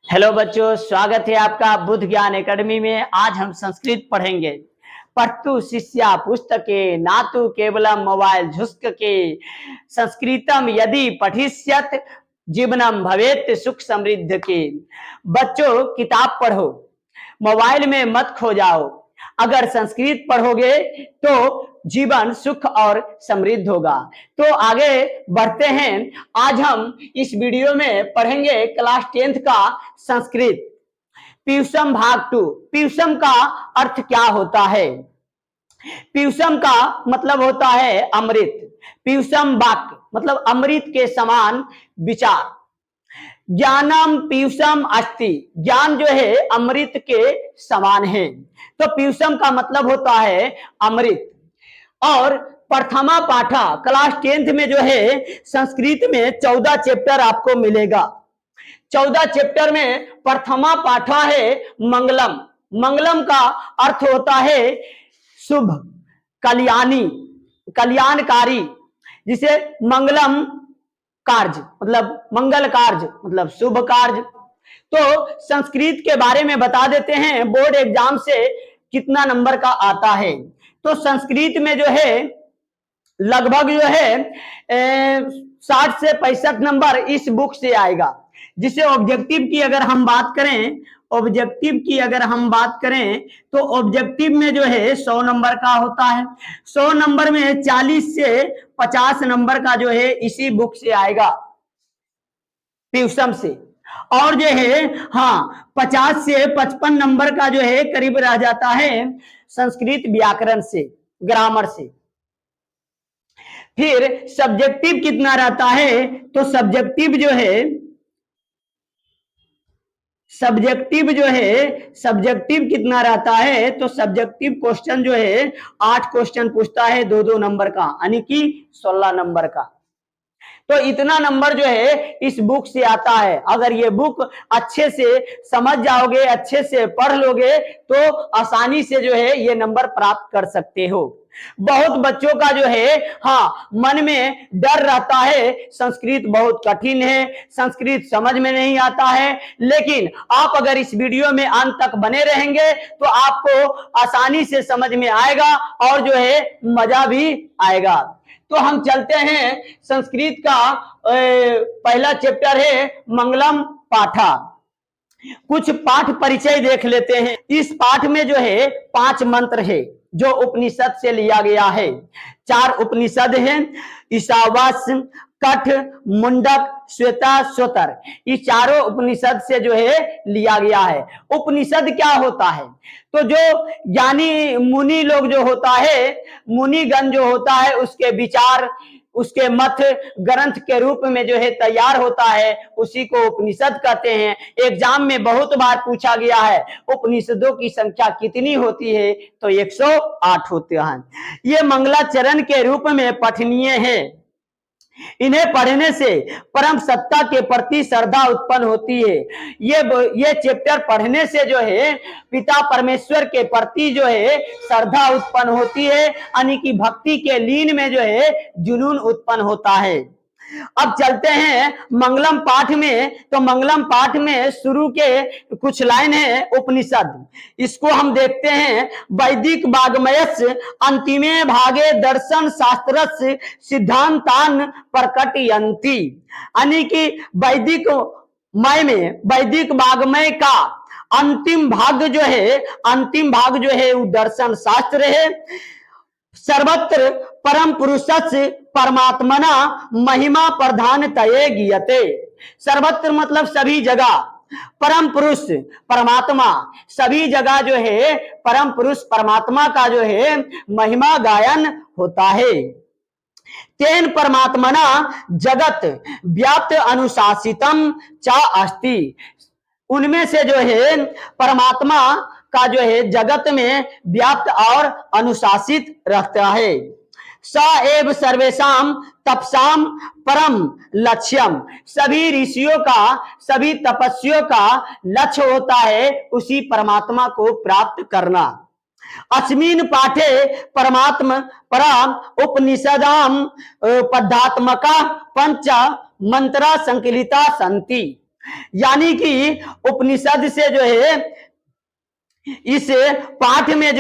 Hello बच्चों, स्वागत है आपका बुद्ध ज्ञान एकेडमी में। आज हम संस्कृत पढ़ेंगे। पठतु शिष्या पुस्तके नातु केवलम मोबाइल झुस्क के संस्कृतम यदि पठिष्यत जीवनम भवेत सुख समृद्ध के। बच्चों, किताब पढ़ो, मोबाइल में मत खो जाओ। अगर संस्कृत पढ़ोगे तो जीवन सुख और समृद्ध होगा। तो आगे बढ़ते हैं। आज हम इस वीडियो में पढ़ेंगे क्लास 10th का संस्कृत पीयूषम भाग 2। पीयूषम का अर्थ क्या होता है? पीयूषम का मतलब होता है अमृत। पीयूषम वाक्य मतलब अमृत के समान विचार। ज्ञानम पीयूषम अस्ति, ज्ञान जो है अमृत के समान है। तो पीयूषम का मतलब होता है अमृत। और प्रथमा पाठा क्लास 10th में जो है संस्कृत में 14 चैप्टर आपको मिलेगा। 14 चैप्टर में प्रथमा पाठा है मंगलम। मंगलम का अर्थ होता है शुभ, कल्याणी, कल्याणकारी। जिसे मंगलम कार्य मतलब मंगल कार्य मतलब शुभ कार्य। तो संस्कृत के बारे में बता देते हैं, बोर्ड एग्जाम से कितना नंबर का आता है। तो संस्कृत में जो है लगभग जो है 60 से 65 नंबर इस बुक से आएगा। जिसे ऑब्जेक्टिव की अगर हम बात करें, तो ऑब्जेक्टिव में जो है 100 नंबर का होता है। 100 नंबर में 40 से 50 नंबर का जो है इसी बुक से आएगा, पीयूषम से। और जो है 50 से 55 नंबर का जो है करीब रह जाता है संस्कृत व्याकरण से, ग्रामर से। फिर सब्जेक्टिव कितना रहता है? तो सब्जेक्टिव कितना रहता है? तो सब्जेक्टिव क्वेश्चन जो है 8 क्वेश्चन पूछता है 2-2 नंबर का, यानी कि 16 नंबर का। तो इतना नंबर जो है इस बुक से आता है। अगर ये बुक अच्छे से समझ जाओगे, अच्छे से पढ़ लोगे तो आसानी से जो है ये नंबर प्राप्त कर सकते हो। बहुत बच्चों का जो है मन में डर रहता है, संस्कृत बहुत कठिन है, संस्कृत समझ में नहीं आता है। लेकिन आप अगर इस वीडियो में अंत तक बने रहेंगे तो आपको आसानी से समझ में आएगा और जो है मजा भी आएगा। तो हम चलते हैं, संस्कृत का पहला चैप्टर है मंगलम पाठा। कुछ पाठ परिचय देख लेते हैं। इस पाठ में जो है 5 मंत्र है जो उपनिषद से लिया गया है। 4 उपनिषद हैं, ईशावास्य, कठ, मुंडक, श्वेता, स्वतर। इस चारों उपनिषद से जो है लिया गया है। उपनिषद क्या होता है? तो जो ज्ञानी मुनि लोग जो होता है, मुनिगण जो होता है, उसके विचार, उसके मत ग्रंथ के रूप में जो है तैयार होता है, उसी को उपनिषद कहते हैं। एग्जाम में बहुत बार पूछा गया है उपनिषदों की संख्या कितनी होती है? तो 108 होते हैं। ये मंगलाचरण के रूप में पठनीय है। इन्हें पढ़ने से परम सत्ता के प्रति श्रद्धा उत्पन्न होती है। ये चैप्टर पढ़ने से जो है पिता परमेश्वर के प्रति जो है श्रद्धा उत्पन्न होती है, यानी कि भक्ति के लीन में जो है जुनून उत्पन्न होता है। अब चलते हैं मंगलम पाठ में। तो मंगलम पाठ में शुरू के कुछ लाइन है उपनिषद, इसको हम देखते हैं। वैदिक वाग्मयस्य अंतिमे भागे दर्शन शास्त्रस्य सिद्धांतान प्रकटयन्ति, यानी कि वैदिक वाग्मय का अंतिम भाग जो है वो दर्शन शास्त्र है। सर्वत्र परम पुरुषस्य परमात्मना महिमा प्रधान तये गीयते। सर्वत्र मतलब सभी जगह, परम पुरुष परमात्मा, सभी जगह जो है परम पुरुष परमात्मा का जो है महिमा गायन होता है। तेन परमात्मना जगत व्याप्त अनुशासितम च अस्ति, उनमें से जो है परमात्मा का जो है जगत में व्याप्त और अनुशासित रहता है। स एव सर्वेषाम तपसाम परम लक्ष्यम, सभी ऋषियों का, सभी तपस्वियों का लक्ष्य होता है उसी परमात्मा को प्राप्त करना। अस्मिन् पाठे परमात्म परा उपनिषदाम पदात्मका पंच मंत्रा संकलिता संति, यानी कि उपनिषद से जो है इस पाठ में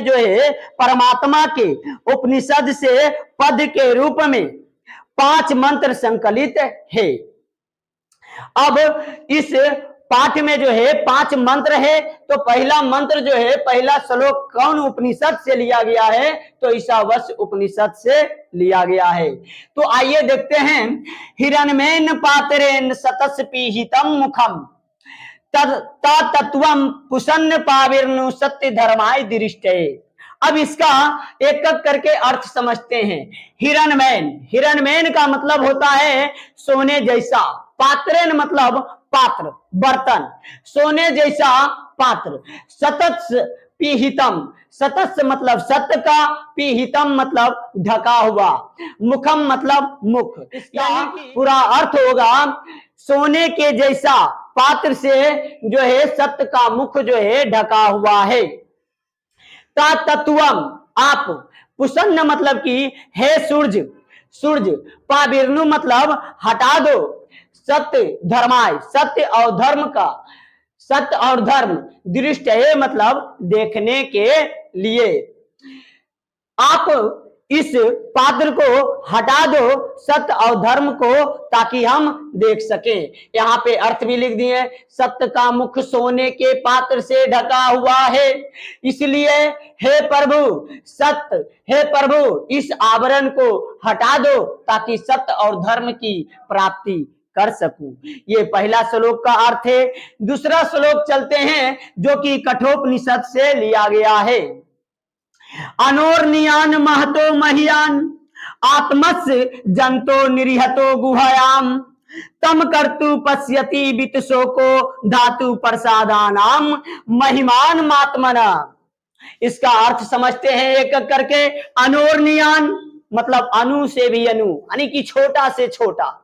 जो है परमात्मा के उपनिषद से पद के रूप में 5 मंत्र संकलित है। अब इस पाठ में जो है 5 मंत्र है, तो पहला मंत्र जो है, पहला श्लोक कौन उपनिषद से लिया गया है? तो ईशावास्य उपनिषद से लिया गया है। तो आइए देखते हैं। हिरण्मयेन पात्रेण सतस पीहितम मुखम तत्वम पुसन्न पाविर्नु सत्य धर्माय दृष्टे। अब इसका एक एक करके अर्थ समझते हैं। हिरण्मयेन का मतलब होता है सोने जैसा, पात्रेन मतलब पात्र, बर्तन, सोने जैसा पात्र, सतत पीहितम, सतत मतलब सत्य का, पीहितम मतलब ढका हुआ, मुखम मतलब मुख। इसका पूरा अर्थ होगा सोने के जैसा पात्र से जो है सत्य का मुख जो है ढका हुआ है। तत्वम आप, पुसन्न मतलब कि है सूर्य, पाविर्नु मतलब हटा दो, सत्य धर्माय, सत्य और धर्म का, सत्य और धर्म, दृष्टि है मतलब देखने के लिए। आप इस पात्र को हटा दो, सत्य और धर्म को, ताकि हम देख सकें। यहाँ पे अर्थ भी लिख दिए, सत्य का मुख सोने के पात्र से ढका हुआ है, इसलिए हे प्रभु सत्य, हे प्रभु इस आवरण को हटा दो ताकि सत्य और धर्म की प्राप्ति कर सकूं। ये पहला श्लोक का अर्थ है। दूसरा श्लोक चलते हैं जो कि कठोपनिषद से लिया गया है। अनोर्नियान महतो महियान आत्मस्य जंतो निरिहतो गुहायाम तम कर्तु पश्यति वित्तशोको धातु प्रसादानाम महिमान मात्मना। इसका अर्थ समझते हैं एक एक करके। अनोर्नियान मतलब अनु से भी अनु, यानी कि छोटा से छोटा,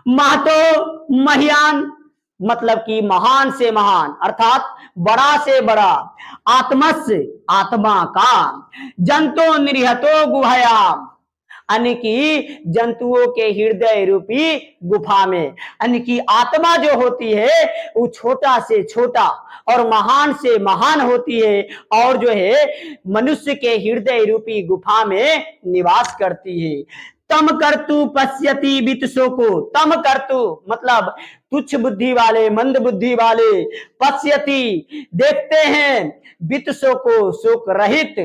महतो महियान मतलब कि महान से महान, अर्थात बड़ा से बड़ा, आत्मस्य आत्मा का, जंतो निरिहतो गुहायाम यानी कि जंतुओं के हृदय रूपी गुफा में, यानी कि आत्मा जो होती है वो छोटा से छोटा और महान से महान होती है, और जो है मनुष्य के हृदय रूपी गुफा में निवास करती है। तम कर्तु पश्यति वित्तशोको, तम कर्तु मतलब तुच्छ बुद्धि वाले, मंद बुद्धि वाले, पश्यति देखते हैं, वित्तशोको शोक रहित,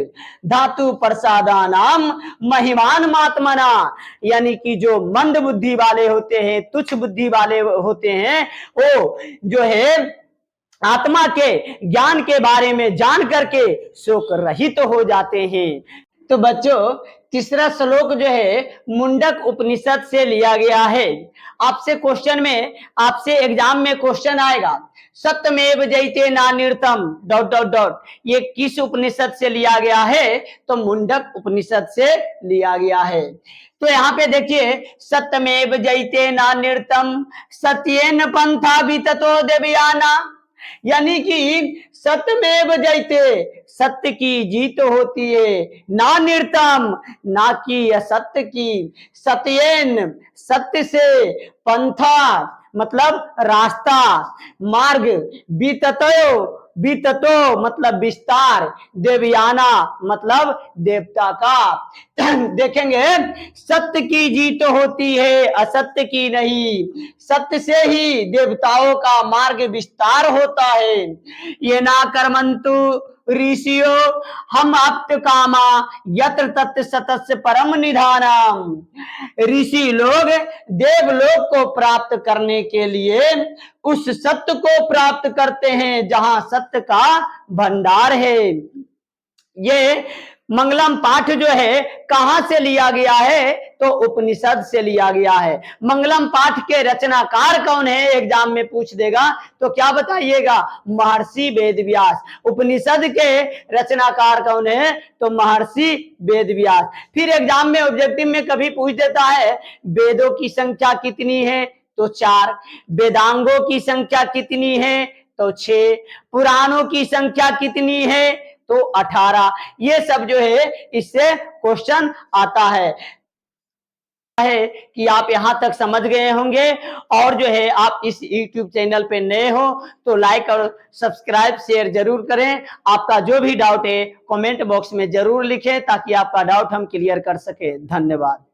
धातु प्रसादानाम महिमान मात्मना यानी कि जो मंद बुद्धि वाले होते हैं, तुच्छ बुद्धि वाले होते हैं, वो जो है आत्मा के ज्ञान के बारे में जान करके शोक रहित हो जाते हैं। तो बच्चों तीसरा श्लोक जो है मुंडक उपनिषद से लिया गया है। आपसे क्वेश्चन में, आपसे एग्जाम में क्वेश्चन आएगा, सत्यमेव जयते नान्यर्थम डॉट डॉट डॉट, ये किस उपनिषद से लिया गया है? तो मुंडक उपनिषद से लिया गया है। तो यहाँ पे देखिए, सत्यमेव जयते नान्यर्थम सत्येन पंथा विततो देवयाना, यानी कि सत्यमेव जयते, सत्य की जीत होती है, ना निर्तम ना कि असत्य की, सत्येन सत्य से, पंथा मतलब रास्ता, मार्ग, बीततो मतलब विस्तार, देवयाना मतलब देवता का। देखेंगे सत्य की जीत होती है, असत्य की नहीं, सत्य से ही देवताओं का मार्ग विस्तार होता है। ये ना कर्मंतु ऋषियो हम अप्त कामा यत्र तत् सतस्य परम निधानम, ऋषि लोग देवलोक को प्राप्त करने के लिए उस सत्य को प्राप्त करते हैं जहां सत्य का भंडार है। ये मंगलम पाठ जो है कहां से लिया गया है? तो उपनिषद से लिया गया है। मंगलम पाठ के रचनाकार कौन है? एग्जाम में पूछ देगा तो क्या बताइएगा? महर्षि वेदव्यास। उपनिषद के रचनाकार कौन है? तो महर्षि वेदव्यास। फिर एग्जाम में ऑब्जेक्टिव में कभी पूछ देता है वेदों की संख्या कितनी है? तो 4। वेदांगों की संख्या कितनी है? तो 6। पुराणों की संख्या कितनी है? तो 18। ये सब जो है इससे क्वेश्चन आता है। है कि आप यहां तक समझ गए होंगे। और जो है आप इस YouTube चैनल पे नए हो तो लाइक और सब्सक्राइब शेयर जरूर करें। आपका जो भी डाउट है कमेंट बॉक्स में जरूर लिखें ताकि आपका डाउट हम क्लियर कर सके। धन्यवाद।